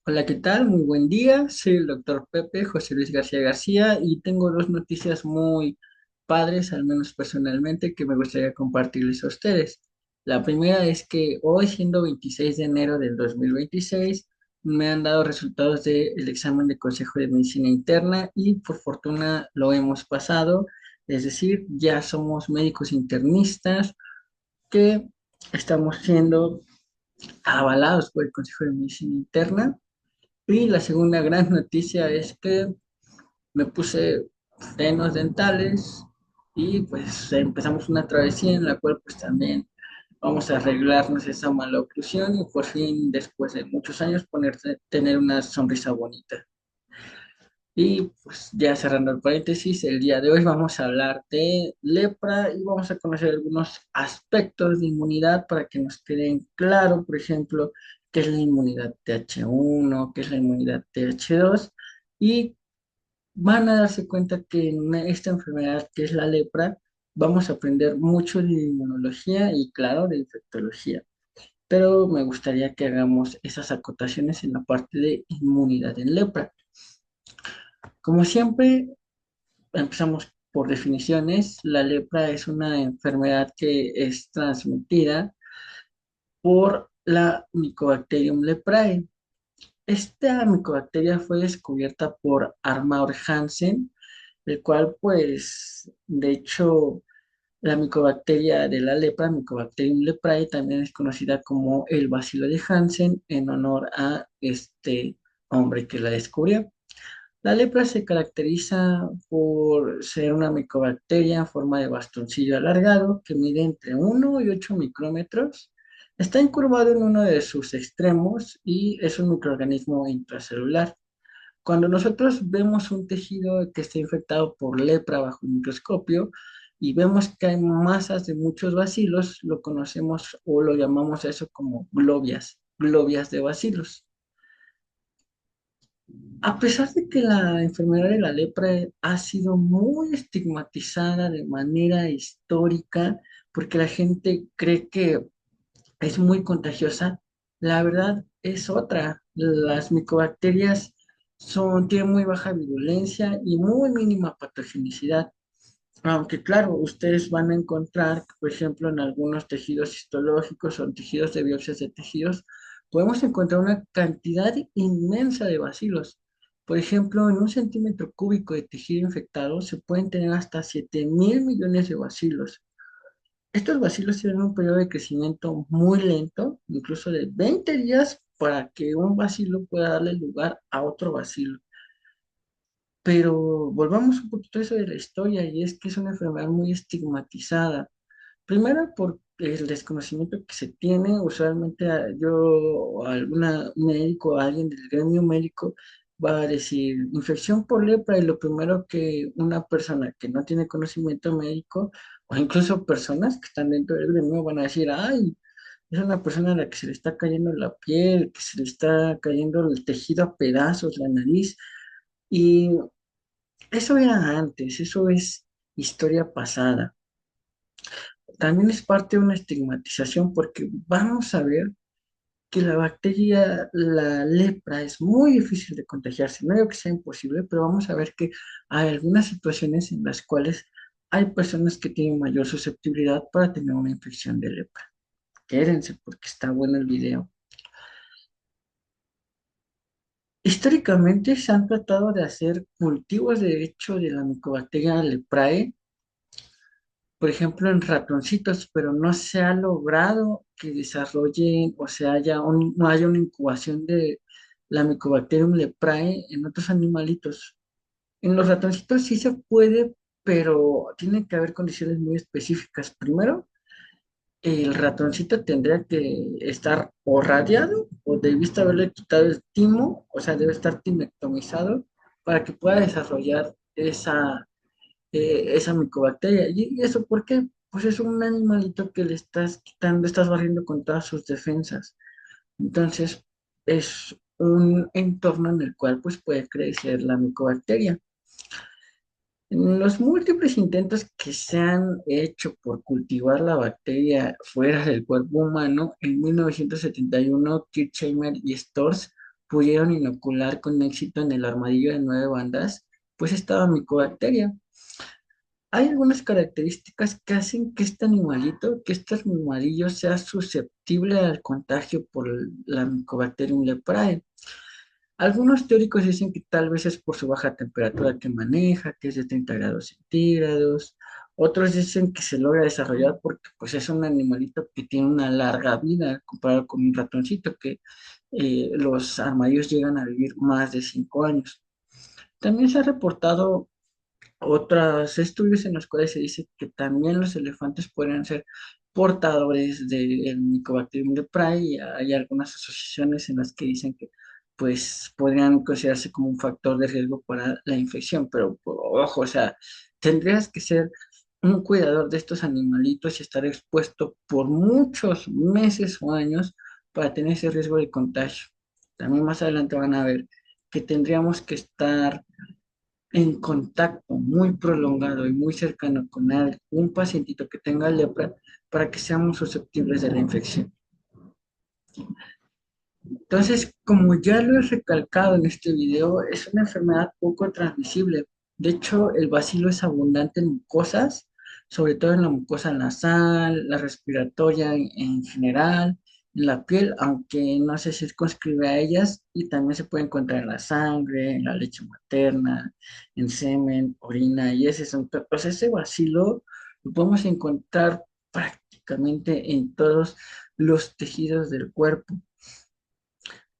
Hola, ¿qué tal? Muy buen día. Soy el doctor Pepe José Luis García García y tengo dos noticias muy padres, al menos personalmente, que me gustaría compartirles a ustedes. La primera es que hoy, siendo 26 de enero del 2026, me han dado resultados del examen de Consejo de Medicina Interna y por fortuna lo hemos pasado. Es decir, ya somos médicos internistas que estamos siendo avalados por el Consejo de Medicina Interna. Y la segunda gran noticia es que me puse frenos dentales y pues empezamos una travesía en la cual pues también vamos a arreglarnos esa mala oclusión y por fin después de muchos años tener una sonrisa bonita. Y pues ya cerrando el paréntesis, el día de hoy vamos a hablar de lepra y vamos a conocer algunos aspectos de inmunidad para que nos queden claro, por ejemplo, qué es la inmunidad TH1, qué es la inmunidad TH2 y van a darse cuenta que en esta enfermedad que es la lepra, vamos a aprender mucho de inmunología y claro, de infectología. Pero me gustaría que hagamos esas acotaciones en la parte de inmunidad en lepra. Como siempre, empezamos por definiciones. La lepra es una enfermedad que es transmitida por la Mycobacterium leprae. Esta micobacteria fue descubierta por Armand Hansen, el cual, pues, de hecho, la micobacteria de la lepra, Mycobacterium leprae, también es conocida como el bacilo de Hansen en honor a este hombre que la descubrió. La lepra se caracteriza por ser una micobacteria en forma de bastoncillo alargado que mide entre 1 y 8 micrómetros. Está incurvado en uno de sus extremos y es un microorganismo intracelular. Cuando nosotros vemos un tejido que está infectado por lepra bajo el microscopio y vemos que hay masas de muchos bacilos, lo conocemos o lo llamamos a eso como globias, globias de bacilos. A pesar de que la enfermedad de la lepra ha sido muy estigmatizada de manera histórica, porque la gente cree que es muy contagiosa, la verdad es otra. Las micobacterias tienen muy baja virulencia y muy mínima patogenicidad. Aunque claro, ustedes van a encontrar, que, por ejemplo, en algunos tejidos histológicos o en tejidos de biopsias de tejidos, podemos encontrar una cantidad inmensa de bacilos. Por ejemplo, en un centímetro cúbico de tejido infectado se pueden tener hasta 7.000 millones de bacilos. Estos bacilos tienen un periodo de crecimiento muy lento, incluso de 20 días, para que un bacilo pueda darle lugar a otro bacilo. Pero volvamos un poquito a eso de la historia, y es que es una enfermedad muy estigmatizada. Primero, por el desconocimiento que se tiene, usualmente yo o algún médico, alguien del gremio médico va a decir infección por lepra y lo primero que una persona que no tiene conocimiento médico o incluso personas que están dentro del gremio van a decir, ay, es una persona a la que se le está cayendo la piel, que se le está cayendo el tejido a pedazos, la nariz. Y eso era antes, eso es historia pasada. También es parte de una estigmatización porque vamos a ver que la bacteria, la lepra, es muy difícil de contagiarse. No digo que sea imposible, pero vamos a ver que hay algunas situaciones en las cuales hay personas que tienen mayor susceptibilidad para tener una infección de lepra. Quédense porque está bueno el video. Históricamente se han tratado de hacer cultivos de hecho de la Mycobacteria leprae, por ejemplo, en ratoncitos, pero no se ha logrado que desarrollen o no haya una incubación de la Mycobacterium leprae en otros animalitos. En los ratoncitos sí se puede, pero tiene que haber condiciones muy específicas. Primero, el ratoncito tendría que estar o radiado o debiste haberle quitado el timo, o sea, debe estar timectomizado para que pueda desarrollar esa micobacteria. ¿Y eso por qué? Pues es un animalito que le estás quitando, estás barriendo con todas sus defensas. Entonces, es un entorno en el cual pues puede crecer la micobacteria. En los múltiples intentos que se han hecho por cultivar la bacteria fuera del cuerpo humano, en 1971, Kirchheimer y Storrs pudieron inocular con éxito en el armadillo de 9 bandas, pues estaba Mycobacteria. Hay algunas características que hacen que este animalillo sea susceptible al contagio por la Mycobacterium leprae. Algunos teóricos dicen que tal vez es por su baja temperatura que maneja, que es de 30 grados centígrados. Otros dicen que se logra desarrollar porque pues, es un animalito que tiene una larga vida comparado con un ratoncito que los armadillos llegan a vivir más de 5 años. También se ha reportado otros estudios en los cuales se dice que también los elefantes pueden ser portadores del Mycobacterium leprae y hay algunas asociaciones en las que dicen que pues podrían considerarse como un factor de riesgo para la infección, pero ojo, o sea, tendrías que ser un cuidador de estos animalitos y estar expuesto por muchos meses o años para tener ese riesgo de contagio. También más adelante van a ver que tendríamos que estar en contacto muy prolongado y muy cercano con un pacientito que tenga lepra para que seamos susceptibles de la infección. Entonces, como ya lo he recalcado en este video, es una enfermedad poco transmisible. De hecho, el bacilo es abundante en mucosas, sobre todo en la mucosa nasal, la respiratoria en general, en la piel, aunque no se circunscribe a ellas, y también se puede encontrar en la sangre, en la leche materna, en semen, orina y ese son, pues ese bacilo lo podemos encontrar prácticamente en todos los tejidos del cuerpo.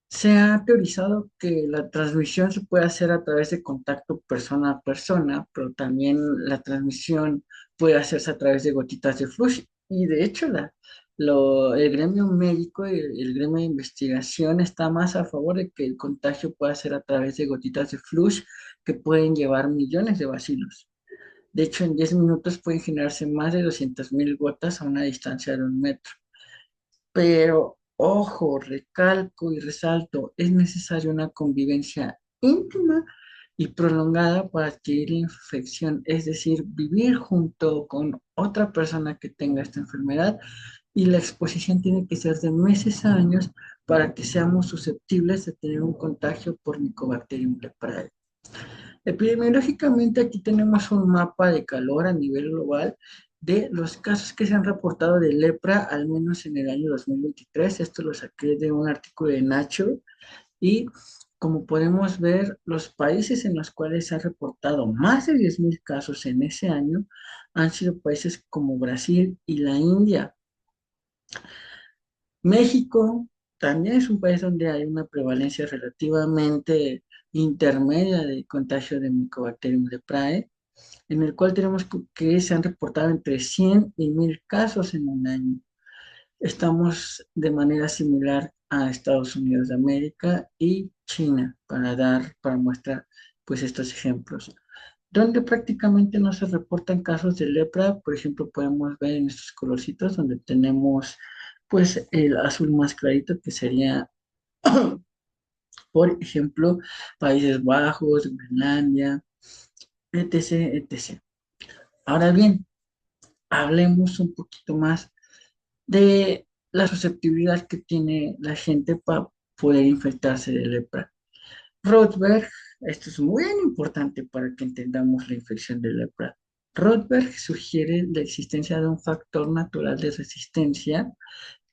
Se ha teorizado que la transmisión se puede hacer a través de contacto persona a persona, pero también la transmisión puede hacerse a través de gotitas de flush. Y de hecho, el gremio médico y el gremio de investigación está más a favor de que el contagio pueda ser a través de gotitas de flush que pueden llevar millones de bacilos. De hecho, en 10 minutos pueden generarse más de 200.000 gotas a una distancia de 1 metro. Pero, ojo, recalco y resalto, es necesaria una convivencia íntima y prolongada para adquirir la infección, es decir, vivir junto con otra persona que tenga esta enfermedad y la exposición tiene que ser de meses a años para que seamos susceptibles de tener un contagio por Mycobacterium leprae. Epidemiológicamente aquí tenemos un mapa de calor a nivel global de los casos que se han reportado de lepra, al menos en el año 2023. Esto lo saqué de un artículo de Nature y como podemos ver, los países en los cuales se han reportado más de 10.000 casos en ese año han sido países como Brasil y la India. México también es un país donde hay una prevalencia relativamente intermedia de contagio de Mycobacterium leprae, en el cual tenemos que se han reportado entre 100 y 1.000 casos en un año. Estamos de manera similar a Estados Unidos de América y China, para mostrar pues estos ejemplos. Donde prácticamente no se reportan casos de lepra, por ejemplo, podemos ver en estos colorcitos donde tenemos pues el azul más clarito que sería, por ejemplo, Países Bajos, Groenlandia, etc., etc. Ahora bien, hablemos un poquito más de la susceptibilidad que tiene la gente para poder infectarse de lepra. Rothberg, esto es muy importante para que entendamos la infección de lepra. Rothberg sugiere la existencia de un factor natural de resistencia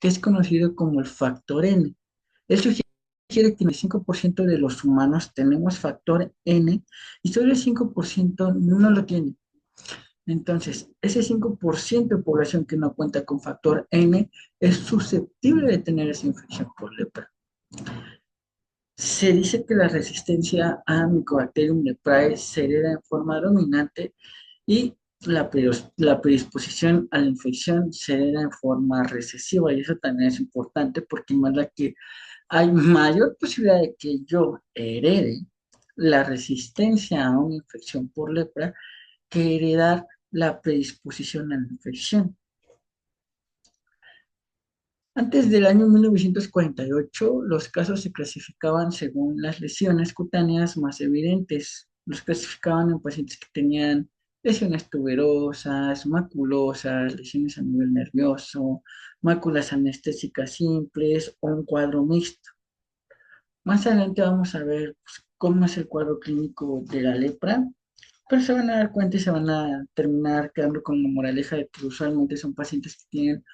que es conocido como el factor N. Él sugiere que el 5% de los humanos tenemos factor N y solo el 5% no lo tiene. Entonces, ese 5% de población que no cuenta con factor N es susceptible de tener esa infección por lepra. Se dice que la resistencia a Mycobacterium leprae se hereda en forma dominante y la predisposición a la infección se hereda en forma recesiva y eso también es importante porque más la que hay mayor posibilidad de que yo herede la resistencia a una infección por lepra que heredar la predisposición a la infección. Antes del año 1948, los casos se clasificaban según las lesiones cutáneas más evidentes. Los clasificaban en pacientes que tenían lesiones tuberosas, maculosas, lesiones a nivel nervioso, máculas anestésicas simples o un cuadro mixto. Más adelante vamos a ver pues, cómo es el cuadro clínico de la lepra, pero se van a dar cuenta y se van a terminar quedando con la moraleja de que usualmente son pacientes que tienen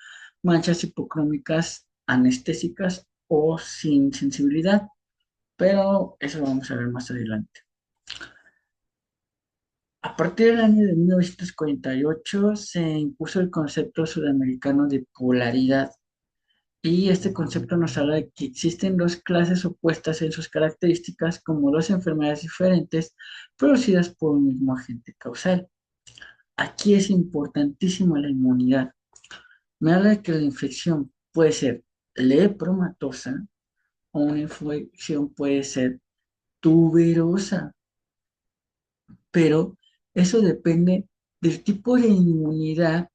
manchas hipocrómicas anestésicas o sin sensibilidad, pero eso lo vamos a ver más adelante. A partir del año de 1948 se impuso el concepto sudamericano de polaridad y este concepto nos habla de que existen dos clases opuestas en sus características como dos enfermedades diferentes producidas por un mismo agente causal. Aquí es importantísimo la inmunidad. Me habla de que la infección puede ser lepromatosa o una infección puede ser tuberosa, pero eso depende del tipo de inmunidad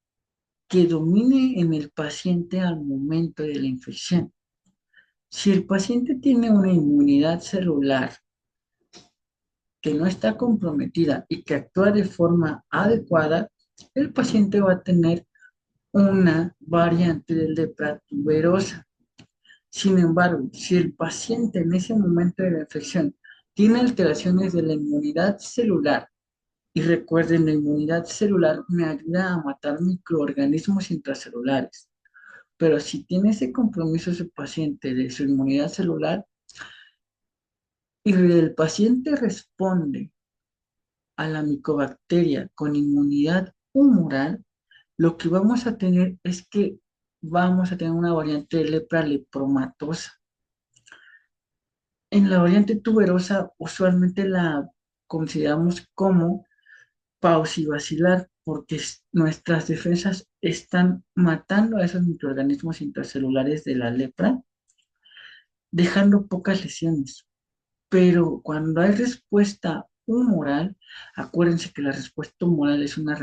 que domine en el paciente al momento de la infección. Si el paciente tiene una inmunidad celular que no está comprometida y que actúa de forma adecuada, el paciente va a tener una variante del lepra tuberosa. Sin embargo, si el paciente en ese momento de la infección tiene alteraciones de la inmunidad celular, y recuerden, la inmunidad celular me ayuda a matar microorganismos intracelulares, pero si tiene ese compromiso ese paciente de su inmunidad celular y el paciente responde a la micobacteria con inmunidad humoral, lo que vamos a tener es que vamos a tener una variante de lepra lepromatosa. En la variante tuberosa, usualmente la consideramos como paucivacilar porque nuestras defensas están matando a esos microorganismos intracelulares de la lepra, dejando pocas lesiones. Pero cuando hay respuesta humoral, acuérdense que la respuesta humoral es una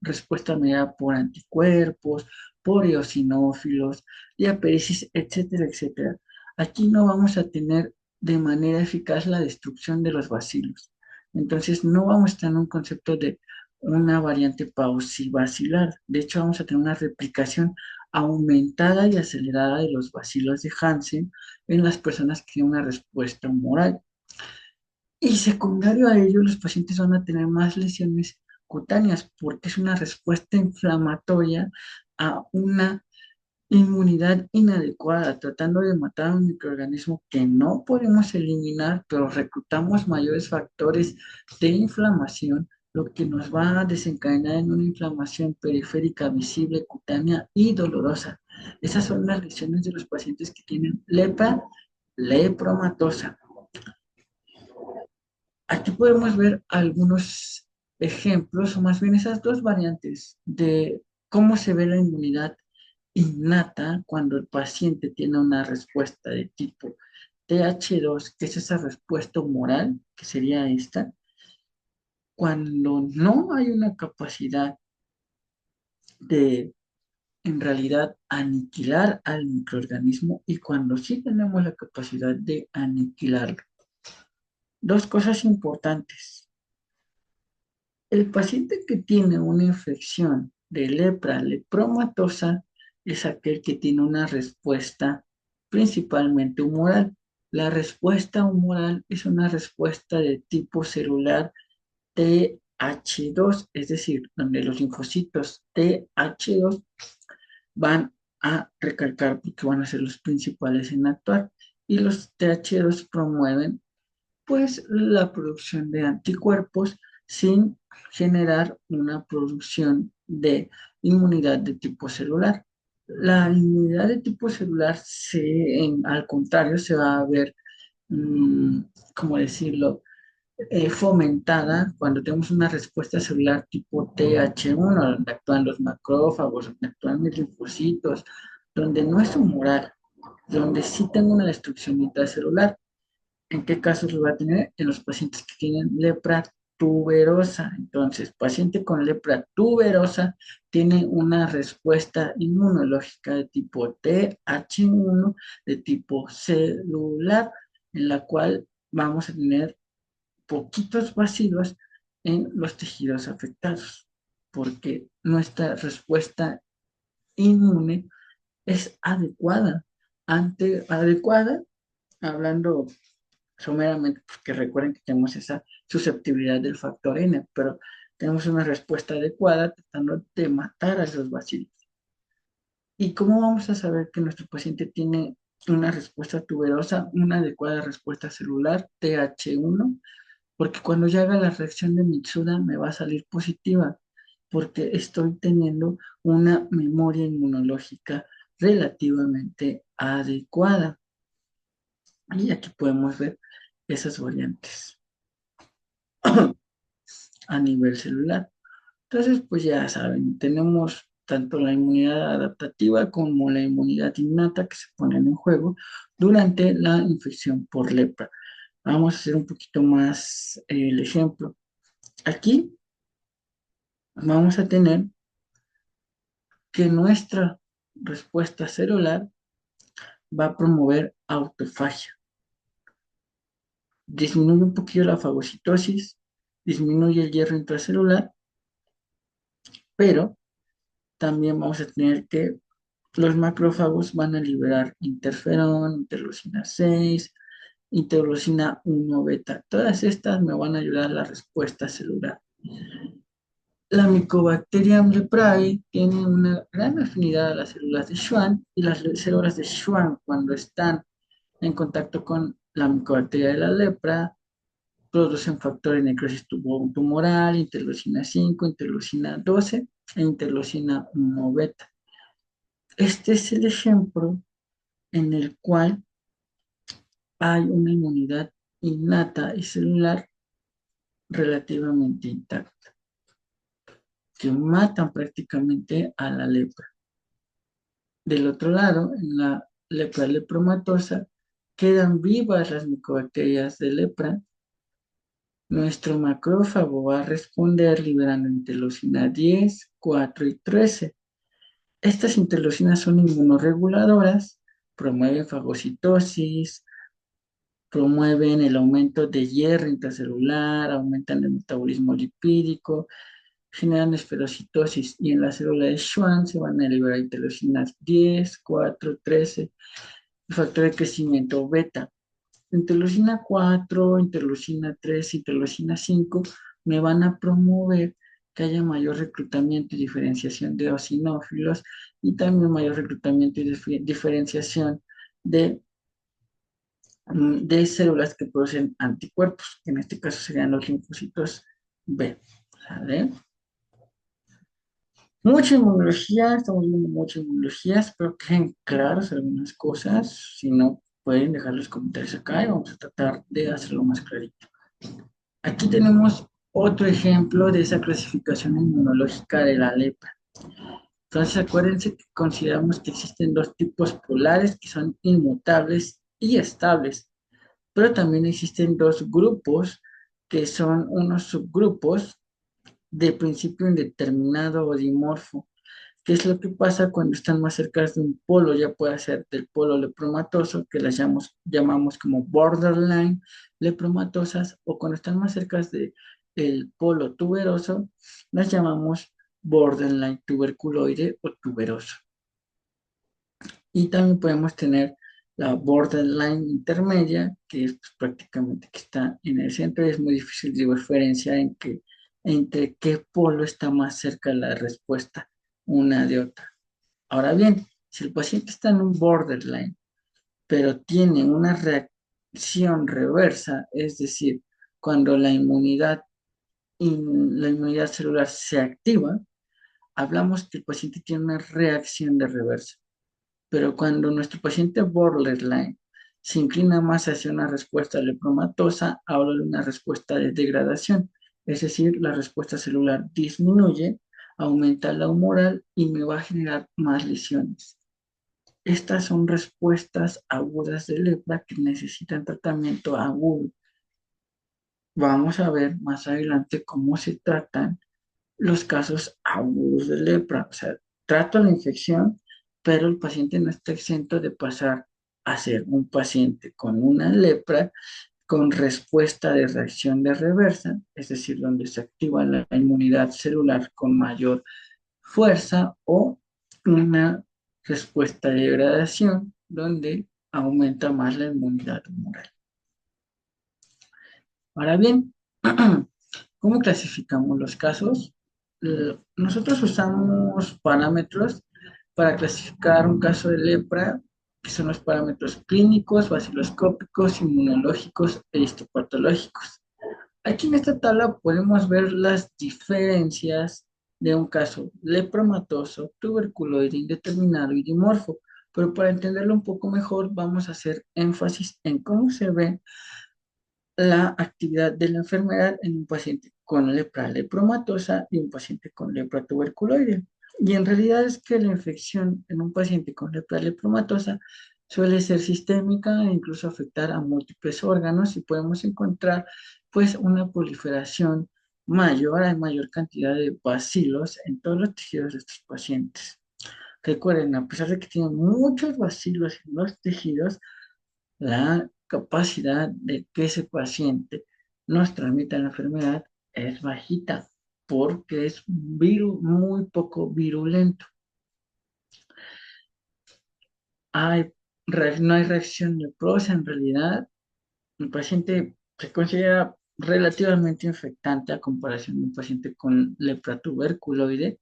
respuesta mediada por anticuerpos, por eosinófilos, diaperisis, etcétera, etcétera. Aquí no vamos a tener de manera eficaz la destrucción de los bacilos. Entonces, no vamos a estar en un concepto de una variante paucivacilar. De hecho, vamos a tener una replicación aumentada y acelerada de los bacilos de Hansen en las personas que tienen una respuesta humoral. Y secundario a ello, los pacientes van a tener más lesiones cutáneas porque es una respuesta inflamatoria a una inmunidad inadecuada, tratando de matar a un microorganismo que no podemos eliminar, pero reclutamos mayores factores de inflamación, lo que nos va a desencadenar en una inflamación periférica visible, cutánea y dolorosa. Esas son las lesiones de los pacientes que tienen lepra lepromatosa. Aquí podemos ver algunos ejemplos, o más bien esas dos variantes de cómo se ve la inmunidad innata cuando el paciente tiene una respuesta de tipo TH2, que es esa respuesta humoral, que sería esta, cuando no hay una capacidad de, en realidad, aniquilar al microorganismo y cuando sí tenemos la capacidad de aniquilarlo. Dos cosas importantes. El paciente que tiene una infección de lepra lepromatosa es aquel que tiene una respuesta principalmente humoral. La respuesta humoral es una respuesta de tipo celular TH2, es decir, donde los linfocitos TH2 van a recalcar porque van a ser los principales en actuar y los TH2 promueven pues la producción de anticuerpos sin generar una producción de inmunidad de tipo celular. La inmunidad de tipo celular al contrario se va a ver, mm, ¿cómo decirlo? Fomentada cuando tenemos una respuesta celular tipo TH1, donde actúan los macrófagos, donde actúan los linfocitos, donde no es humoral, donde sí tengo una destrucción intracelular. ¿En qué casos lo va a tener? En los pacientes que tienen lepra tuberosa. Entonces, paciente con lepra tuberosa tiene una respuesta inmunológica de tipo TH1, de tipo celular, en la cual vamos a tener poquitos vacilos en los tejidos afectados, porque nuestra respuesta inmune es adecuada. Adecuada, hablando someramente porque recuerden que tenemos esa susceptibilidad del factor N, pero tenemos una respuesta adecuada tratando de matar a esos bacilos. ¿Y cómo vamos a saber que nuestro paciente tiene una respuesta tuberosa, una adecuada respuesta celular, TH1? Porque cuando yo haga la reacción de Mitsuda me va a salir positiva, porque estoy teniendo una memoria inmunológica relativamente adecuada. Y aquí podemos ver esas variantes a nivel celular. Entonces, pues ya saben, tenemos tanto la inmunidad adaptativa como la inmunidad innata que se ponen en juego durante la infección por lepra. Vamos a hacer un poquito más el ejemplo. Aquí vamos a tener que nuestra respuesta celular va a promover autofagia. Disminuye un poquito la fagocitosis, disminuye el hierro intracelular, pero también vamos a tener que los macrófagos van a liberar interferón, interleucina 6, interleucina 1 beta. Todas estas me van a ayudar a la respuesta celular. La Mycobacterium leprae tiene una gran afinidad a las células de Schwann y las células de Schwann cuando están en contacto con la micobacteria de la lepra producen factores de necrosis tumoral, interleucina 5, interleucina 12 e interleucina 1 beta. Este es el ejemplo en el cual hay una inmunidad innata y celular relativamente intacta, que matan prácticamente a la lepra. Del otro lado, en la lepra lepromatosa, quedan vivas las micobacterias de lepra. Nuestro macrófago va a responder liberando interleucina 10, 4 y 13. Estas interleucinas son inmunorreguladoras, promueven fagocitosis, promueven el aumento de hierro intracelular, aumentan el metabolismo lipídico, generan esferocitosis y en la célula de Schwann se van a liberar interleucinas 10, 4, 13 y factor de crecimiento beta. Interleucina 4, interleucina 3, interleucina 5 me van a promover que haya mayor reclutamiento y diferenciación de eosinófilos y también mayor reclutamiento y diferenciación de de células que producen anticuerpos, que en este caso serían los linfocitos B. ¿Sale? Mucha inmunología, estamos viendo mucha inmunología, espero que queden claras algunas cosas, si no pueden dejar los comentarios acá y vamos a tratar de hacerlo más clarito. Aquí tenemos otro ejemplo de esa clasificación inmunológica de la lepra. Entonces acuérdense que consideramos que existen dos tipos polares que son inmutables y estables. Pero también existen dos grupos que son unos subgrupos de principio indeterminado o dimorfo. ¿Qué es lo que pasa cuando están más cerca de un polo? Ya puede ser del polo lepromatoso, que las llamamos como borderline lepromatosas, o cuando están más cerca del polo tuberoso, las llamamos borderline tuberculoide o tuberoso. Y también podemos tener la borderline intermedia, que es pues, prácticamente que está en el centro y es muy difícil de diferenciar entre qué polo está más cerca de la respuesta una de otra. Ahora bien, si el paciente está en un borderline, pero tiene una reacción reversa, es decir, cuando la inmunidad celular se activa, hablamos que el paciente tiene una reacción de reversa. Pero cuando nuestro paciente borderline se inclina más hacia una respuesta lepromatosa, habla de una respuesta de degradación, es decir, la respuesta celular disminuye, aumenta la humoral y me va a generar más lesiones. Estas son respuestas agudas de lepra que necesitan tratamiento agudo. Vamos a ver más adelante cómo se tratan los casos agudos de lepra. O sea, trato la infección, pero el paciente no está exento de pasar a ser un paciente con una lepra con respuesta de reacción de reversa, es decir, donde se activa la inmunidad celular con mayor fuerza o una respuesta de degradación donde aumenta más la inmunidad humoral. Ahora bien, ¿cómo clasificamos los casos? Nosotros usamos parámetros para clasificar un caso de lepra, que son los parámetros clínicos, vaciloscópicos, inmunológicos e histopatológicos. Aquí en esta tabla podemos ver las diferencias de un caso lepromatoso, tuberculoide, indeterminado y dimorfo. Pero para entenderlo un poco mejor, vamos a hacer énfasis en cómo se ve la actividad de la enfermedad en un paciente con lepra lepromatosa y un paciente con lepra tuberculoide. Y en realidad es que la infección en un paciente con lepra lepromatosa suele ser sistémica e incluso afectar a múltiples órganos y podemos encontrar pues una proliferación mayor, hay mayor cantidad de bacilos en todos los tejidos de estos pacientes. Recuerden, a pesar de que tienen muchos bacilos en los tejidos, la capacidad de que ese paciente nos transmita la enfermedad es bajita porque es muy poco virulento. Hay, no hay reacción leprosa en realidad. El paciente se considera relativamente infectante a comparación de un paciente con lepra tuberculoide.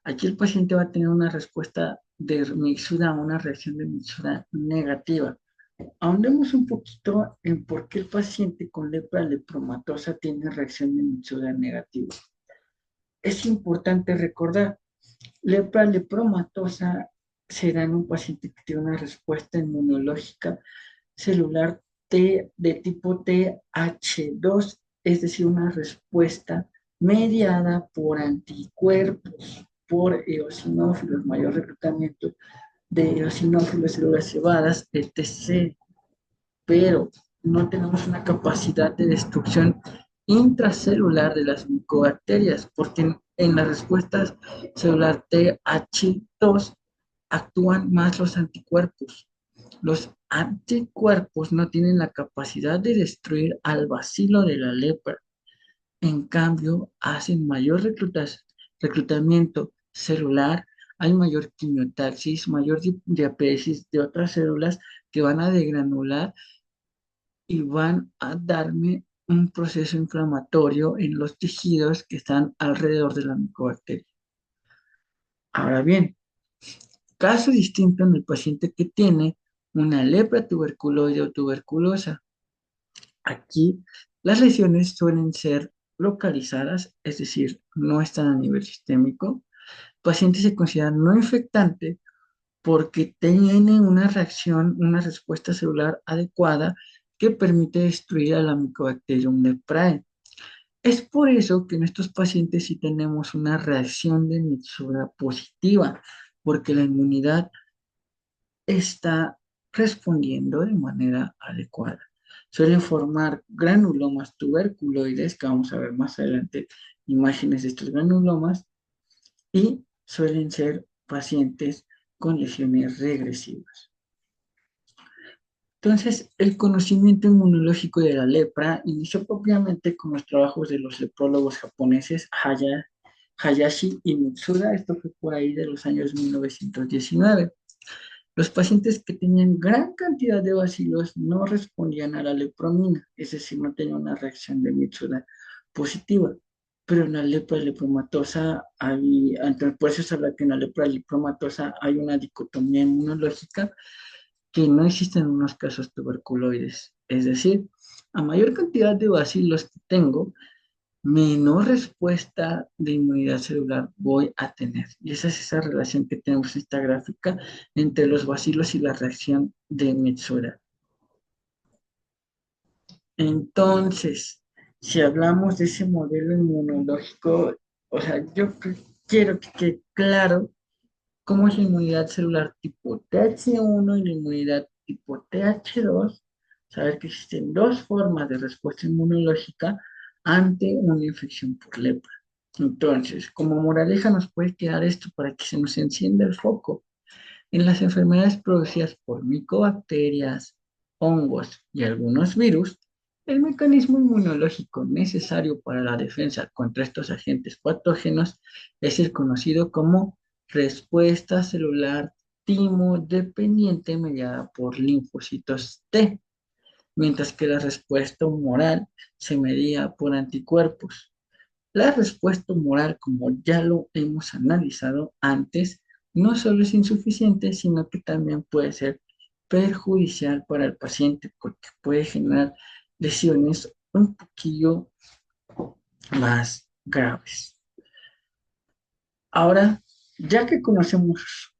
Aquí el paciente va a tener una respuesta de mixura, una reacción de mixura negativa. Ahondemos un poquito en por qué el paciente con lepra lepromatosa tiene reacción de Mitsuda negativa. Es importante recordar, lepra lepromatosa se da en un paciente que tiene una respuesta inmunológica celular T de tipo TH2, es decir, una respuesta mediada por anticuerpos, por eosinófilos, mayor reclutamiento de eosinófilos, células cebadas, etc., pero no tenemos una capacidad de destrucción intracelular de las micobacterias, porque en las respuestas celular TH2 actúan más los anticuerpos. Los anticuerpos no tienen la capacidad de destruir al bacilo de la lepra. En cambio, hacen mayor reclutamiento celular, hay mayor quimiotaxis, mayor diapéresis de otras células que van a degranular y van a darme un proceso inflamatorio en los tejidos que están alrededor de la micobacteria. Ahora bien, caso distinto en el paciente que tiene una lepra tuberculoide o tuberculosa. Aquí las lesiones suelen ser localizadas, es decir, no están a nivel sistémico. El paciente se considera no infectante porque tiene una reacción, una respuesta celular adecuada que permite destruir a la Mycobacterium leprae. Es por eso que en estos pacientes sí tenemos una reacción de Mitsuda positiva, porque la inmunidad está respondiendo de manera adecuada. Suelen formar granulomas tuberculoides, que vamos a ver más adelante imágenes de estos granulomas, y suelen ser pacientes con lesiones regresivas. Entonces, el conocimiento inmunológico de la lepra inició propiamente con los trabajos de los leprólogos japoneses Hayashi y Mitsuda. Esto fue por ahí de los años 1919. Los pacientes que tenían gran cantidad de bacilos no respondían a la lepromina, es decir, no tenían una reacción de Mitsuda positiva. Pero en la lepra lepromatosa, por eso se habla que en la lepra lepromatosa hay una dicotomía inmunológica que no existen en unos casos tuberculoides. Es decir, a mayor cantidad de bacilos que tengo, menor respuesta de inmunidad celular voy a tener. Y esa es esa relación que tenemos en esta gráfica entre los bacilos y la reacción de Metsura. Entonces, si hablamos de ese modelo inmunológico, o sea, quiero que quede claro cómo es la inmunidad celular tipo TH1 y la inmunidad tipo TH2, saber que existen dos formas de respuesta inmunológica ante una infección por lepra. Entonces, como moraleja nos puede quedar esto para que se nos encienda el foco. En las enfermedades producidas por micobacterias, hongos y algunos virus, el mecanismo inmunológico necesario para la defensa contra estos agentes patógenos es el conocido como respuesta celular timo dependiente mediada por linfocitos T. mientras que la respuesta humoral se medía por anticuerpos. La respuesta humoral, como ya lo hemos analizado antes, no solo es insuficiente, sino que también puede ser perjudicial para el paciente porque puede generar lesiones un poquillo más graves. Ahora, ya que conocemos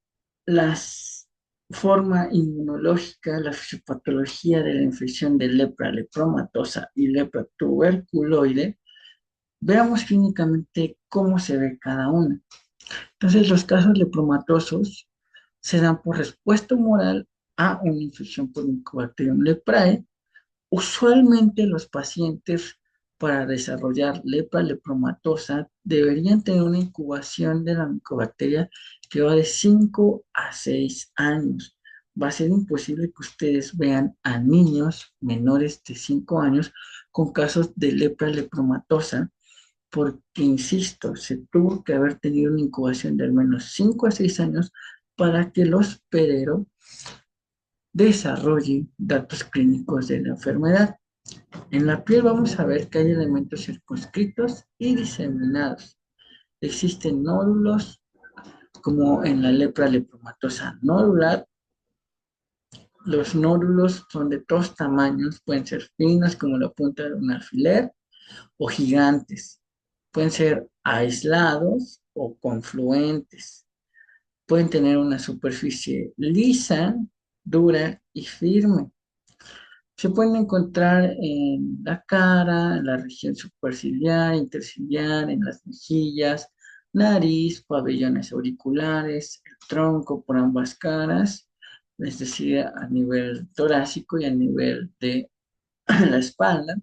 las forma inmunológica, la fisiopatología de la infección de lepra lepromatosa y lepra tuberculoide, veamos clínicamente cómo se ve cada una. Entonces, los casos lepromatosos se dan por respuesta humoral a una infección por Mycobacterium leprae. Usualmente los pacientes para desarrollar lepra lepromatosa deberían tener una incubación de la micobacteria que va de 5 a 6 años. Va a ser imposible que ustedes vean a niños menores de 5 años con casos de lepra lepromatosa, porque, insisto, se tuvo que haber tenido una incubación de al menos 5 a 6 años para que el hospedero desarrolle datos clínicos de la enfermedad. En la piel vamos a ver que hay elementos circunscritos y diseminados. Existen nódulos, como en la lepra lepromatosa nodular. Los nódulos son de todos tamaños, pueden ser finos como la punta de un alfiler o gigantes. Pueden ser aislados o confluentes. Pueden tener una superficie lisa, dura y firme. Se pueden encontrar en la cara, en la región superciliar, interciliar, en las mejillas, nariz, pabellones auriculares, el tronco por ambas caras, es decir, a nivel torácico y a nivel de la espalda.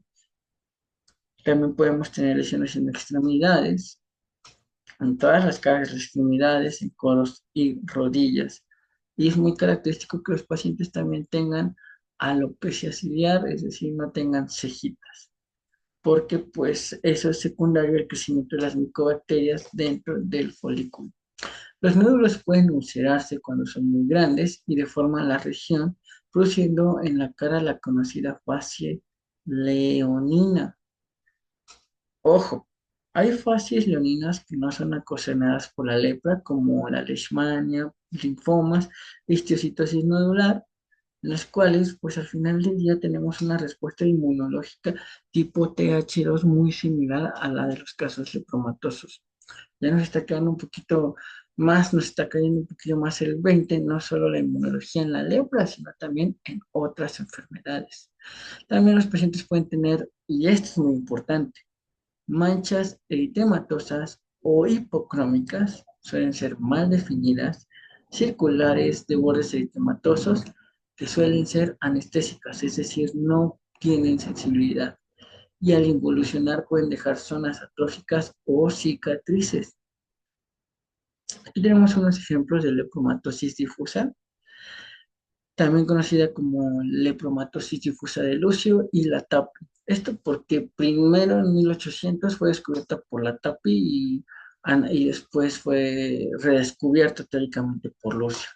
También podemos tener lesiones en extremidades, en todas las caras, las extremidades, en codos y rodillas. Y es muy característico que los pacientes también tengan alopecia ciliar, es decir, no tengan cejitas, porque pues eso es secundario al crecimiento de las micobacterias dentro del folículo. Los nódulos pueden ulcerarse cuando son muy grandes y deforman la región, produciendo en la cara la conocida facie leonina. Ojo, hay facies leoninas que no son ocasionadas por la lepra, como la leishmania, linfomas, histiocytosis nodular, en las cuales, pues al final del día tenemos una respuesta inmunológica tipo TH2 muy similar a la de los casos lepromatosos. Ya nos está quedando un poquito más, nos está cayendo un poquito más el 20, no solo la inmunología en la lepra, sino también en otras enfermedades. También los pacientes pueden tener, y esto es muy importante, manchas eritematosas o hipocrómicas, suelen ser mal definidas, circulares de bordes eritematosos, que suelen ser anestésicas, es decir, no tienen sensibilidad. Y al involucionar pueden dejar zonas atróficas o cicatrices. Aquí tenemos unos ejemplos de lepromatosis difusa, también conocida como lepromatosis difusa de Lucio y la TAPI. Esto porque primero en 1800 fue descubierta por la TAPI y después fue redescubierta teóricamente por Lucio.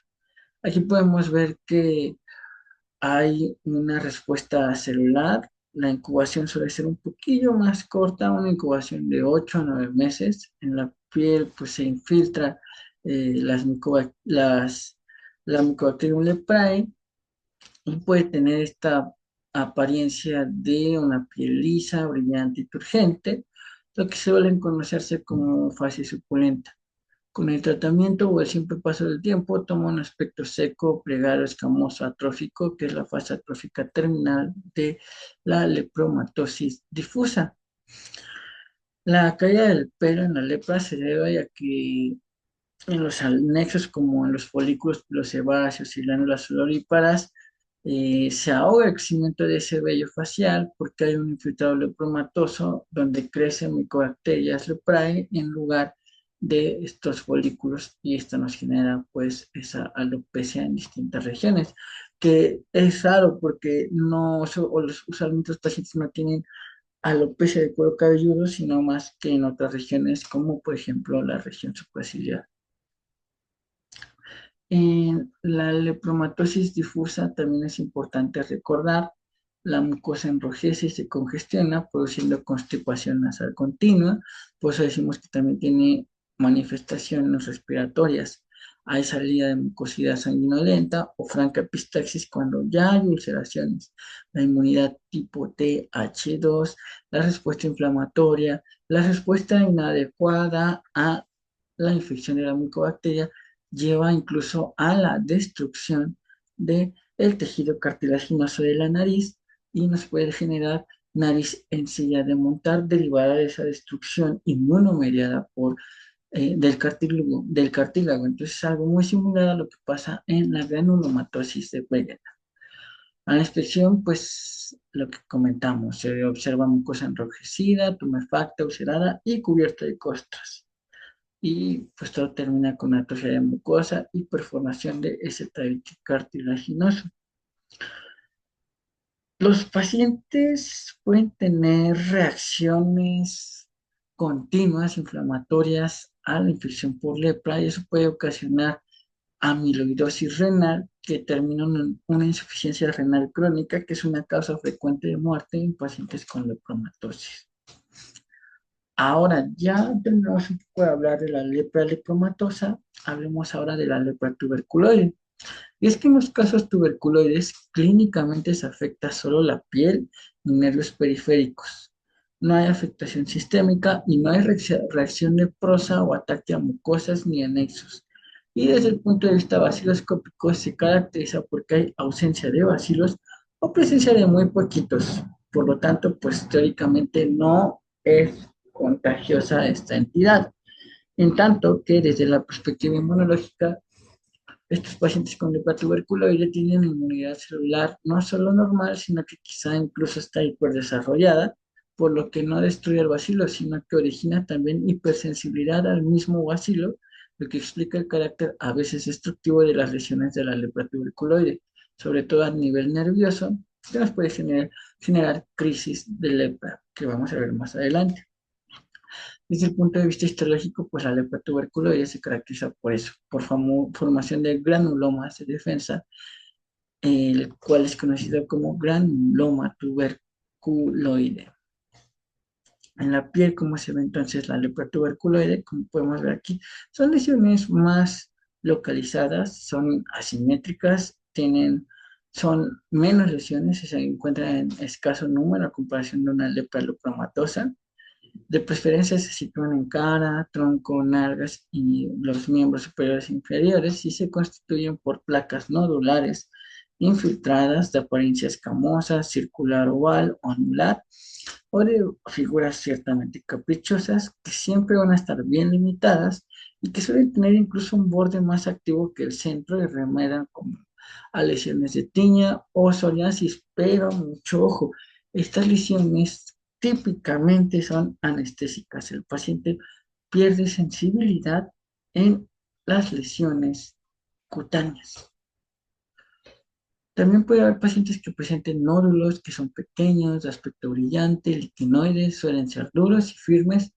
Aquí podemos ver que hay una respuesta celular. La incubación suele ser un poquillo más corta, una incubación de 8 a 9 meses. En la piel pues se infiltra la Mycobacterium leprae y puede tener esta apariencia de una piel lisa, brillante y turgente, lo que suelen conocerse como fase suculenta. Con el tratamiento o el simple paso del tiempo, toma un aspecto seco, plegado, escamoso, atrófico, que es la fase atrófica terminal de la lepromatosis difusa. La caída del pelo en la lepra se debe a que en los anexos, como en los folículos pilosebáceos y glándulas sudoríparas, se ahoga el crecimiento de ese vello facial porque hay un infiltrado lepromatoso donde crecen micobacterias leprae en lugar de estos folículos, y esto nos genera pues esa alopecia en distintas regiones, que es raro porque usualmente los pacientes no tienen alopecia de cuero cabelludo, sino más que en otras regiones como por ejemplo la región superciliar. En la lepromatosis difusa también es importante recordar la mucosa enrojece y se congestiona, produciendo constipación nasal continua. Por eso decimos que también tiene manifestaciones respiratorias. Hay salida de mucosidad sanguinolenta o franca epistaxis cuando ya hay ulceraciones. La inmunidad tipo TH2, la respuesta inflamatoria, la respuesta inadecuada a la infección de la micobacteria lleva incluso a la destrucción del tejido cartilaginoso de la nariz y nos puede generar nariz en silla de montar derivada de esa destrucción inmunomediada del cartílago. Entonces es algo muy similar a lo que pasa en la granulomatosis de Wegener. A la inspección, pues lo que comentamos, se observa mucosa enrojecida, tumefacta, ulcerada y cubierta de costras. Y pues todo termina con atrofia de mucosa y perforación de ese tabique cartilaginoso. Los pacientes pueden tener reacciones continuas inflamatorias a la infección por lepra y eso puede ocasionar amiloidosis renal que termina en una insuficiencia renal crónica, que es una causa frecuente de muerte en pacientes con lepromatosis. Ahora, ya tenemos un poco de hablar de la lepra lepromatosa, hablemos ahora de la lepra tuberculoide. Y es que en los casos tuberculoides, clínicamente se afecta solo la piel y nervios periféricos. No hay afectación sistémica y no hay reacción leprosa o ataque a mucosas ni anexos. Y desde el punto de vista baciloscópico se caracteriza porque hay ausencia de bacilos o presencia de muy poquitos. Por lo tanto, pues teóricamente no es contagiosa esta entidad. En tanto que desde la perspectiva inmunológica, estos pacientes con tuberculoide tienen inmunidad celular no solo normal, sino que quizá incluso está hiperdesarrollada, por lo que no destruye el bacilo, sino que origina también hipersensibilidad al mismo bacilo, lo que explica el carácter a veces destructivo de las lesiones de la lepra tuberculoide, sobre todo a nivel nervioso, que nos puede generar crisis de lepra, que vamos a ver más adelante. Desde el punto de vista histológico, pues la lepra tuberculoide se caracteriza por eso, por formación de granulomas de defensa, el cual es conocido como granuloma tuberculoide. En la piel, como se ve entonces la lepra tuberculoide, como podemos ver aquí, son lesiones más localizadas, son asimétricas, son menos lesiones, se encuentran en escaso número a comparación de una lepra lepromatosa. De preferencia se sitúan en cara, tronco, nalgas y los miembros superiores e inferiores y se constituyen por placas nodulares infiltradas de apariencia escamosa, circular, oval o anular, o de figuras ciertamente caprichosas que siempre van a estar bien limitadas y que suelen tener incluso un borde más activo que el centro y remedan como a lesiones de tiña o psoriasis, pero mucho ojo, estas lesiones típicamente son anestésicas. El paciente pierde sensibilidad en las lesiones cutáneas. También puede haber pacientes que presenten nódulos que son pequeños, de aspecto brillante, liquinoides, suelen ser duros y firmes,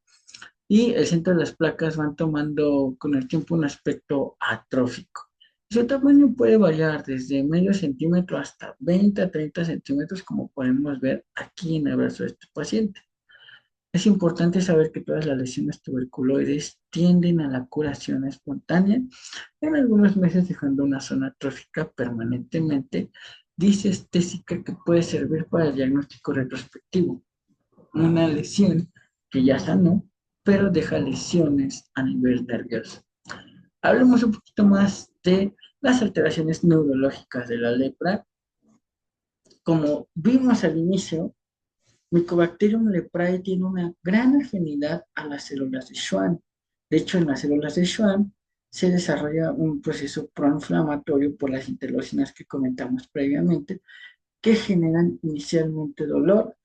y el centro de las placas van tomando con el tiempo un aspecto atrófico. Su tamaño puede variar desde medio centímetro hasta 20 a 30 centímetros, como podemos ver aquí en el brazo de este paciente. Es importante saber que todas las lesiones tuberculoides tienden a la curación espontánea en algunos meses, dejando una zona atrófica permanentemente disestésica que puede servir para el diagnóstico retrospectivo. Una lesión que ya sanó, pero deja lesiones a nivel nervioso. Hablemos un poquito más de las alteraciones neurológicas de la lepra. Como vimos al inicio, Mycobacterium leprae tiene una gran afinidad a las células de Schwann. De hecho, en las células de Schwann se desarrolla un proceso proinflamatorio por las interleucinas que comentamos previamente, que generan inicialmente dolor,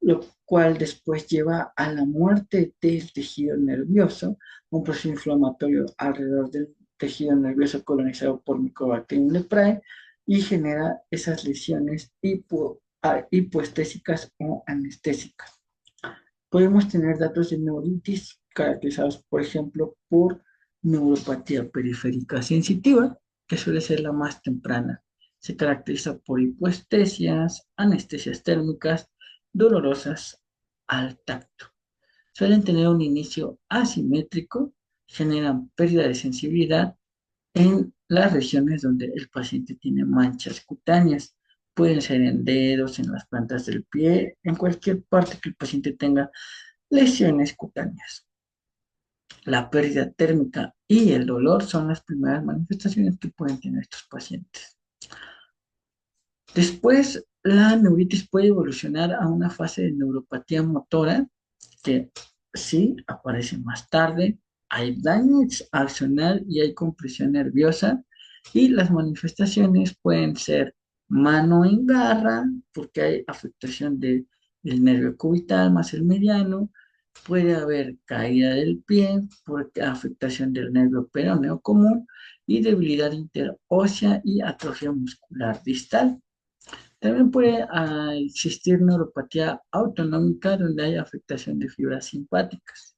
lo cual después lleva a la muerte del tejido nervioso, un proceso inflamatorio alrededor del tejido nervioso colonizado por Mycobacterium leprae y genera esas lesiones hipoestésicas o anestésicas. Podemos tener datos de neuritis caracterizados, por ejemplo, por neuropatía periférica sensitiva, que suele ser la más temprana. Se caracteriza por hipoestesias, anestesias térmicas dolorosas al tacto. Suelen tener un inicio asimétrico, generan pérdida de sensibilidad en las regiones donde el paciente tiene manchas cutáneas. Pueden ser en dedos, en las plantas del pie, en cualquier parte que el paciente tenga lesiones cutáneas. La pérdida térmica y el dolor son las primeras manifestaciones que pueden tener estos pacientes. Después, la neuritis puede evolucionar a una fase de neuropatía motora que sí aparece más tarde. Hay daño axonal y hay compresión nerviosa y las manifestaciones pueden ser mano en garra porque hay afectación del nervio cubital más el mediano. Puede haber caída del pie por afectación del nervio peroneo común y debilidad interósea y atrofia muscular distal. También puede existir neuropatía autonómica donde hay afectación de fibras simpáticas.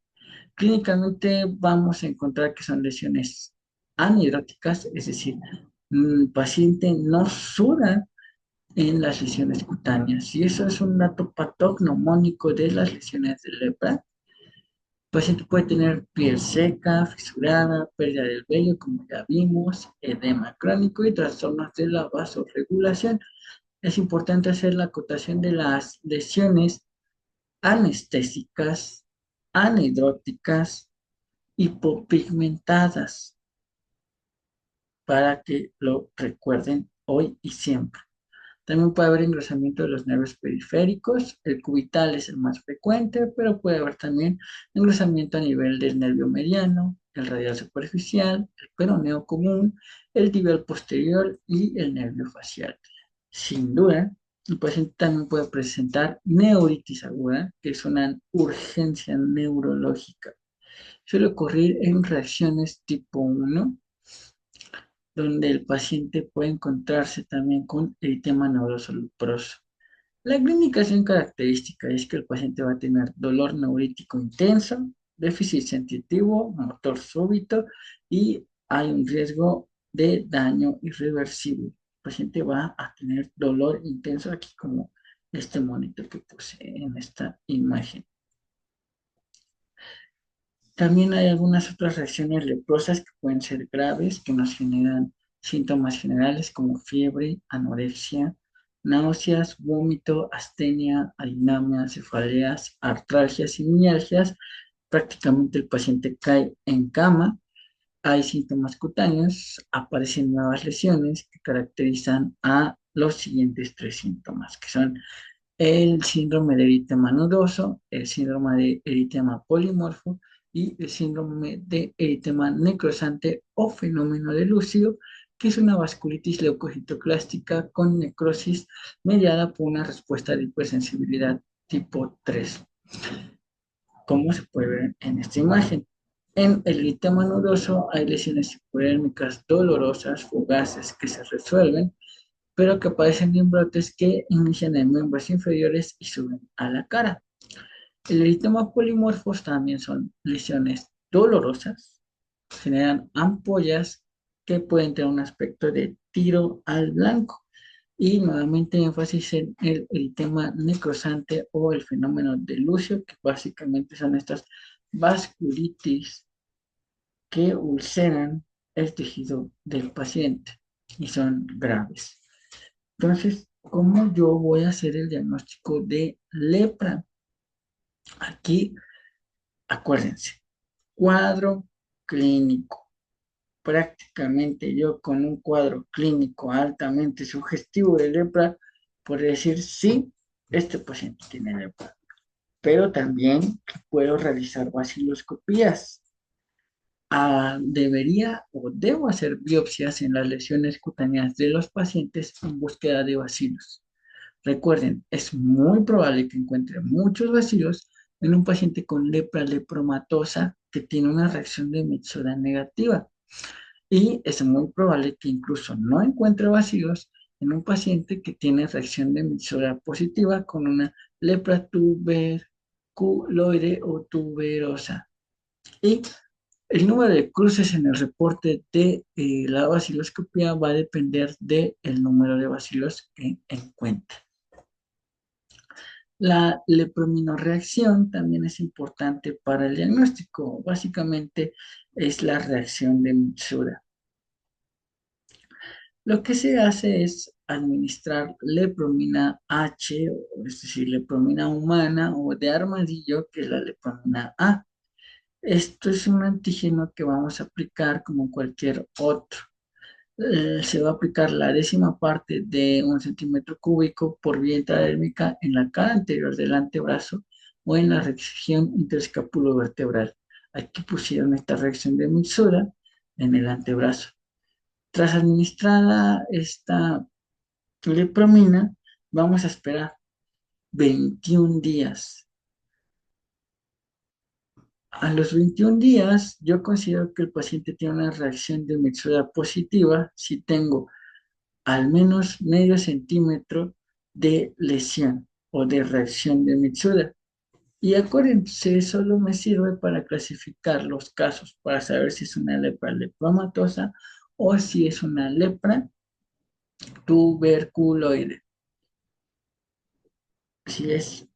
Clínicamente vamos a encontrar que son lesiones anhidróticas, es decir, el paciente no suda en las lesiones cutáneas. Y eso es un dato patognomónico de las lesiones de lepra. El paciente puede tener piel seca, fisurada, pérdida del vello, como ya vimos, edema crónico y trastornos de la vasorregulación. Es importante hacer la acotación de las lesiones anestésicas, anhidróticas, hipopigmentadas, para que lo recuerden hoy y siempre. También puede haber engrosamiento de los nervios periféricos, el cubital es el más frecuente, pero puede haber también engrosamiento a nivel del nervio mediano, el radial superficial, el peroneo común, el tibial posterior y el nervio facial. Sin duda, el paciente también puede presentar neuritis aguda, que es una urgencia neurológica. Suele ocurrir en reacciones tipo 1, donde el paciente puede encontrarse también con eritema nodoso leproso. La clínica característica es que el paciente va a tener dolor neurítico intenso, déficit sensitivo, motor súbito y hay un riesgo de daño irreversible. El paciente va a tener dolor intenso aquí como este monito que puse en esta imagen. También hay algunas otras reacciones leprosas que pueden ser graves, que nos generan síntomas generales como fiebre, anorexia, náuseas, vómito, astenia, arinamia, cefaleas, artralgias y mialgias. Prácticamente el paciente cae en cama. Hay síntomas cutáneos, aparecen nuevas lesiones que caracterizan a los siguientes tres síntomas, que son el síndrome de eritema nodoso, el síndrome de eritema polimorfo y el síndrome de eritema necrosante o fenómeno de Lucio, que es una vasculitis leucocitoclástica con necrosis mediada por una respuesta de hipersensibilidad tipo 3, como se puede ver en esta imagen. En el eritema nodoso hay lesiones hipodérmicas dolorosas, fugaces, que se resuelven pero que aparecen en brotes que inician en miembros inferiores y suben a la cara. El eritema polimorfos también son lesiones dolorosas, generan ampollas que pueden tener un aspecto de tiro al blanco. Y nuevamente énfasis en el eritema necrosante o el fenómeno de Lucio, que básicamente son estas vasculitis que ulceran el tejido del paciente y son graves. Entonces, ¿cómo yo voy a hacer el diagnóstico de lepra? Aquí, acuérdense, cuadro clínico. Prácticamente yo con un cuadro clínico altamente sugestivo de lepra, puedo decir, sí, este paciente tiene lepra. Pero también puedo realizar vaciloscopías. Debería o debo hacer biopsias en las lesiones cutáneas de los pacientes en búsqueda de bacilos. Recuerden, es muy probable que encuentre muchos bacilos en un paciente con lepra lepromatosa que tiene una reacción de Mitsuda negativa. Y es muy probable que incluso no encuentre bacilos en un paciente que tiene reacción de Mitsuda positiva con una lepra tuberculoide o tuberosa. Y El número de cruces en el reporte de la vaciloscopía va a depender del número de bacilos que encuentre. La leprominorreacción también es importante para el diagnóstico. Básicamente es la reacción de Mitsuda. Lo que se hace es administrar lepromina H, es decir, lepromina humana o de armadillo, que es la lepromina A. Esto es un antígeno que vamos a aplicar como cualquier otro. Se va a aplicar la décima parte de 1 centímetro cúbico por vía intradérmica en la cara anterior del antebrazo o en la región interescapulovertebral. Aquí pusieron esta reacción de Mitsuda en el antebrazo. Tras administrada esta lepromina, vamos a esperar 21 días. A los 21 días, yo considero que el paciente tiene una reacción de Mitsuda positiva si tengo al menos medio centímetro de lesión o de reacción de Mitsuda. Y acuérdense, solo me sirve para clasificar los casos, para saber si es una lepra lepromatosa o si es una lepra tuberculoide. Si es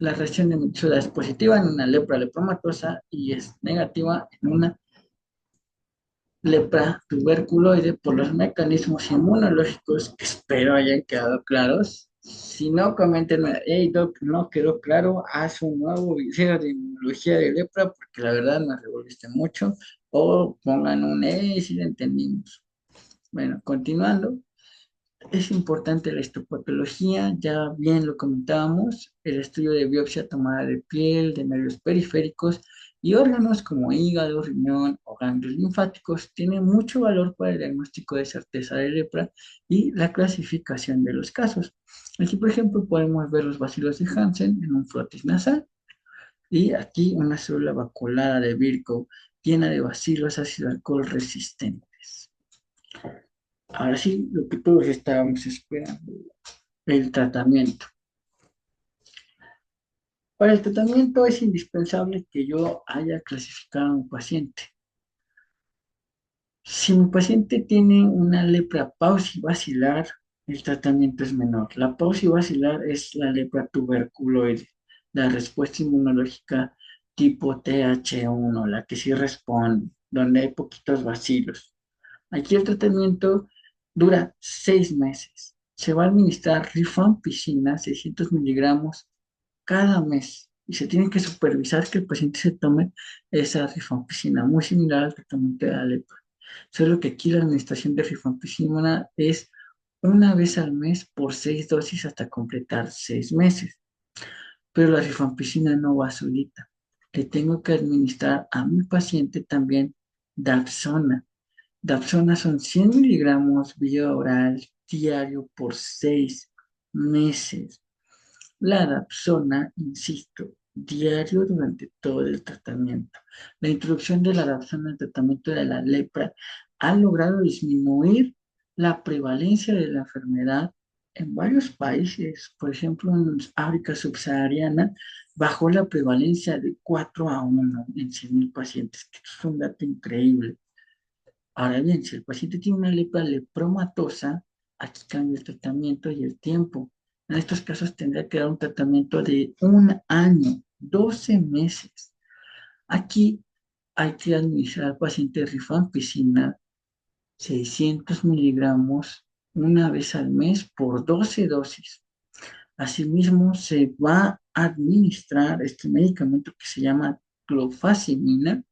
la reacción de Mitsuda es positiva en una lepra lepromatosa y es negativa en una lepra tuberculoide por los mecanismos inmunológicos que espero hayan quedado claros. Si no, coméntenme, hey doc, no quedó claro, haz un nuevo video de inmunología de lepra porque la verdad me revolviste mucho. O pongan un, si lo entendimos. Bueno, continuando. Es importante la histopatología, ya bien lo comentábamos, el estudio de biopsia tomada de piel, de nervios periféricos y órganos como hígado, riñón o ganglios linfáticos tiene mucho valor para el diagnóstico de certeza de lepra y la clasificación de los casos. Aquí, por ejemplo, podemos ver los bacilos de Hansen en un frotis nasal y aquí una célula vaculada de Virchow llena de bacilos ácido alcohol resistentes. Ahora sí, lo que todos estábamos esperando, el tratamiento. Para el tratamiento es indispensable que yo haya clasificado a un paciente. Si mi paciente tiene una lepra paucibacilar, el tratamiento es menor. La paucibacilar es la lepra tuberculoide, la respuesta inmunológica tipo TH1, la que sí responde, donde hay poquitos bacilos. Aquí el tratamiento dura 6 meses. Se va a administrar rifampicina, 600 miligramos cada mes. Y se tiene que supervisar que el paciente se tome esa rifampicina, muy similar al tratamiento de la lepra. Solo que aquí la administración de rifampicina es una vez al mes por 6 dosis hasta completar 6 meses. Pero la rifampicina no va solita. Le tengo que administrar a mi paciente también Dapsona. Dapsona son 100 miligramos vía oral diario por 6 meses. La dapsona, insisto, diario durante todo el tratamiento. La introducción de la dapsona en el tratamiento de la lepra ha logrado disminuir la prevalencia de la enfermedad en varios países. Por ejemplo, en África subsahariana bajó la prevalencia de 4-1 en 100.000 pacientes, que es un dato increíble. Ahora bien, si el paciente tiene una lepra lepromatosa, aquí cambia el tratamiento y el tiempo. En estos casos tendría que dar un tratamiento de 1 año, 12 meses. Aquí hay que administrar al paciente rifampicina 600 miligramos una vez al mes por 12 dosis. Asimismo, se va a administrar este medicamento que se llama clofazimina.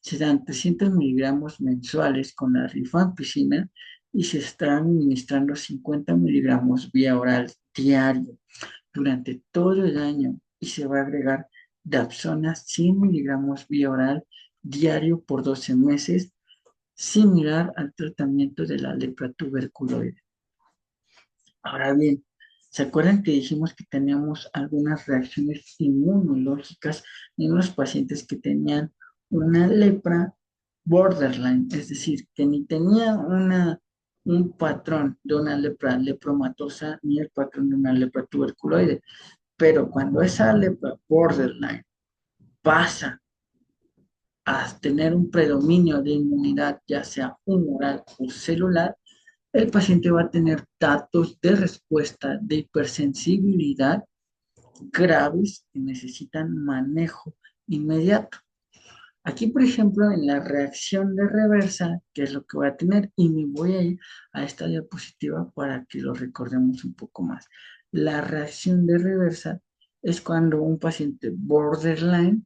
Se dan 300 miligramos mensuales con la rifampicina y se está administrando 50 miligramos vía oral diario durante todo el año y se va a agregar dapsona 100 miligramos vía oral diario por 12 meses, similar al tratamiento de la lepra tuberculoide. Ahora bien, ¿se acuerdan que dijimos que teníamos algunas reacciones inmunológicas en los pacientes que tenían una lepra borderline? Es decir, que ni tenía un patrón de una lepra lepromatosa ni el patrón de una lepra tuberculoide. Pero cuando esa lepra borderline pasa a tener un predominio de inmunidad, ya sea humoral o celular, el paciente va a tener datos de respuesta de hipersensibilidad graves que necesitan manejo inmediato. Aquí, por ejemplo, en la reacción de reversa, ¿qué es lo que voy a tener? Y me voy a ir a esta diapositiva para que lo recordemos un poco más. La reacción de reversa es cuando un paciente borderline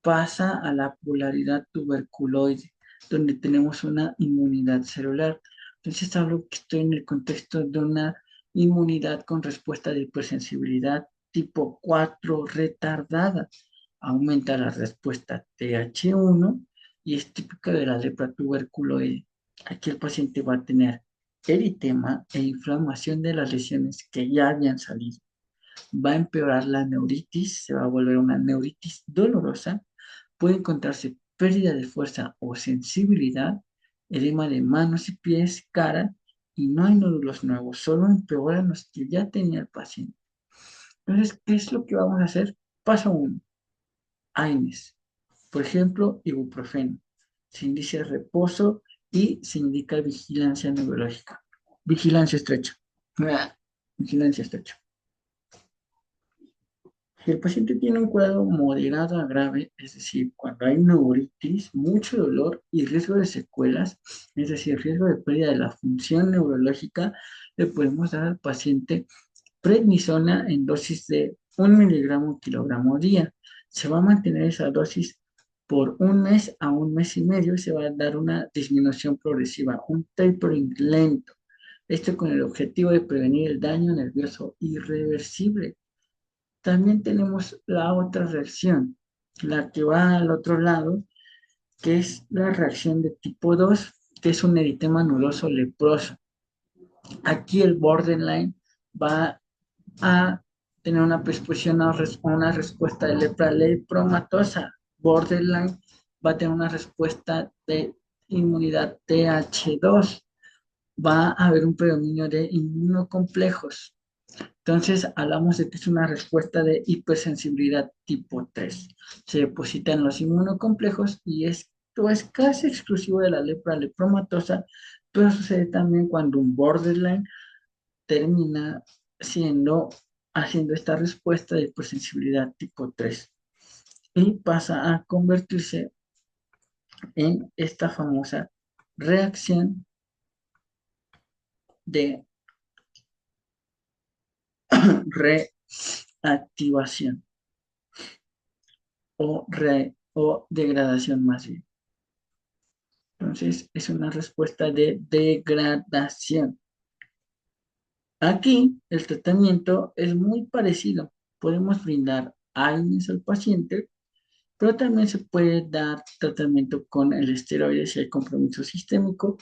pasa a la polaridad tuberculoide, donde tenemos una inmunidad celular. Entonces hablo que estoy en el contexto de una inmunidad con respuesta de hipersensibilidad tipo 4 retardada. Aumenta la respuesta TH1 y es típica de la lepra tuberculoide. Aquí el paciente va a tener eritema e inflamación de las lesiones que ya habían salido. Va a empeorar la neuritis, se va a volver una neuritis dolorosa. Puede encontrarse pérdida de fuerza o sensibilidad, edema de manos y pies, cara, y no hay nódulos nuevos, solo empeoran los que ya tenía el paciente. Entonces, ¿qué es lo que vamos a hacer? Paso uno, AINES. Por ejemplo, ibuprofeno. Se indica reposo y se indica vigilancia neurológica. Vigilancia estrecha. Vigilancia estrecha. Si el paciente tiene un cuadro moderado a grave, es decir, cuando hay neuritis, mucho dolor y riesgo de secuelas, es decir, riesgo de pérdida de la función neurológica, le podemos dar al paciente prednisona en dosis de 1 mg/kg día. Se va a mantener esa dosis por un mes a un mes y medio y se va a dar una disminución progresiva, un tapering lento. Esto con el objetivo de prevenir el daño nervioso irreversible. También tenemos la otra reacción, la que va al otro lado, que es la reacción de tipo 2, que es un eritema anuloso leproso. Aquí el borderline va a tener una predisposición a una respuesta de lepra lepromatosa. Borderline va a tener una respuesta de inmunidad TH2. Va a haber un predominio de inmunocomplejos. Entonces, hablamos de que es una respuesta de hipersensibilidad tipo 3. Se depositan los inmunocomplejos y esto es casi exclusivo de la lepra lepromatosa, pero sucede también cuando un borderline termina haciendo esta respuesta de hipersensibilidad tipo 3 y pasa a convertirse en esta famosa reacción de reactivación o degradación más bien. Entonces, es una respuesta de degradación. Aquí, el tratamiento es muy parecido. Podemos brindar AINES al paciente, pero también se puede dar tratamiento con el esteroide si hay compromiso sistémico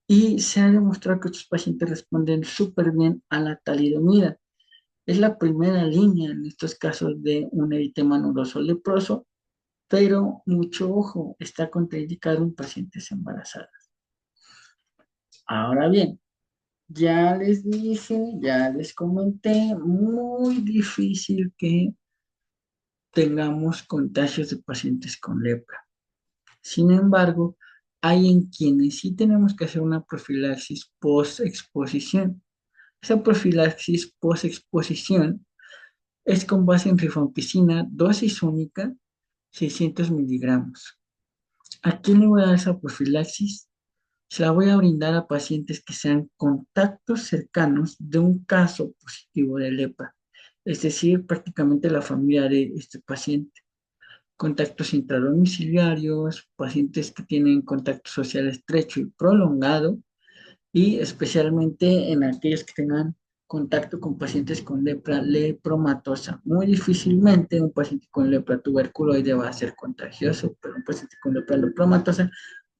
y se ha demostrado que estos pacientes responden súper bien a la talidomida. Es la primera línea en estos casos de un eritema nodoso leproso, pero mucho ojo, está contraindicado en pacientes embarazadas. Ahora bien, ya les dije, ya les comenté, muy difícil que tengamos contagios de pacientes con lepra. Sin embargo, hay en quienes sí tenemos que hacer una profilaxis post-exposición. Esa profilaxis post-exposición es con base en rifampicina, dosis única, 600 miligramos. ¿A quién le voy a dar esa profilaxis? Se la voy a brindar a pacientes que sean contactos cercanos de un caso positivo de lepra, es decir, prácticamente la familia de este paciente. Contactos intradomiciliarios, pacientes que tienen contacto social estrecho y prolongado, y especialmente en aquellos que tengan contacto con pacientes con lepra lepromatosa. Muy difícilmente un paciente con lepra tuberculoide va a ser contagioso, pero un paciente con lepra lepromatosa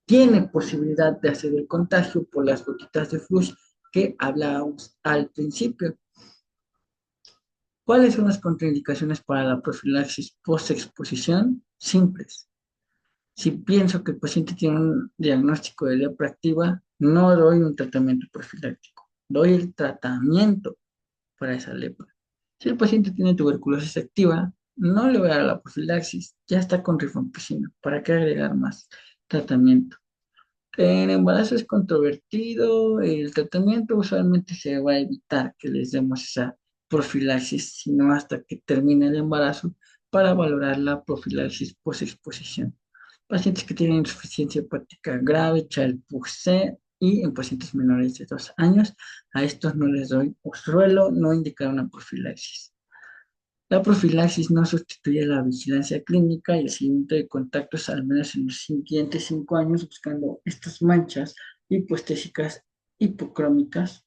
tiene posibilidad de hacer el contagio por las gotitas de flush que hablábamos al principio. ¿Cuáles son las contraindicaciones para la profilaxis post-exposición? Simples. Si pienso que el paciente tiene un diagnóstico de lepra activa, no doy un tratamiento profiláctico, doy el tratamiento para esa lepra. Si el paciente tiene tuberculosis activa, No le voy a dar la profilaxis, ya está con rifampicina. ¿Para qué agregar más tratamiento? El embarazo es controvertido, el tratamiento usualmente se va a evitar que les demos esa profilaxis, sino hasta que termine el embarazo para valorar la profilaxis posexposición. Pacientes que tienen insuficiencia hepática grave, Child-Pugh y en pacientes menores de 2 años, a estos no les doy o suelo no indicar una profilaxis. La profilaxis no sustituye la vigilancia clínica y el seguimiento de contactos al menos en los siguientes 5 años buscando estas manchas hipoestésicas hipocrómicas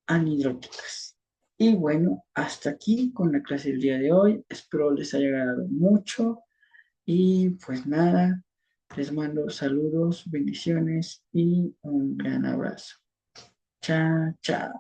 anhidróticas. Y bueno, hasta aquí con la clase del día de hoy. Espero les haya agradado mucho y pues nada, les mando saludos, bendiciones y un gran abrazo. Chao, chao.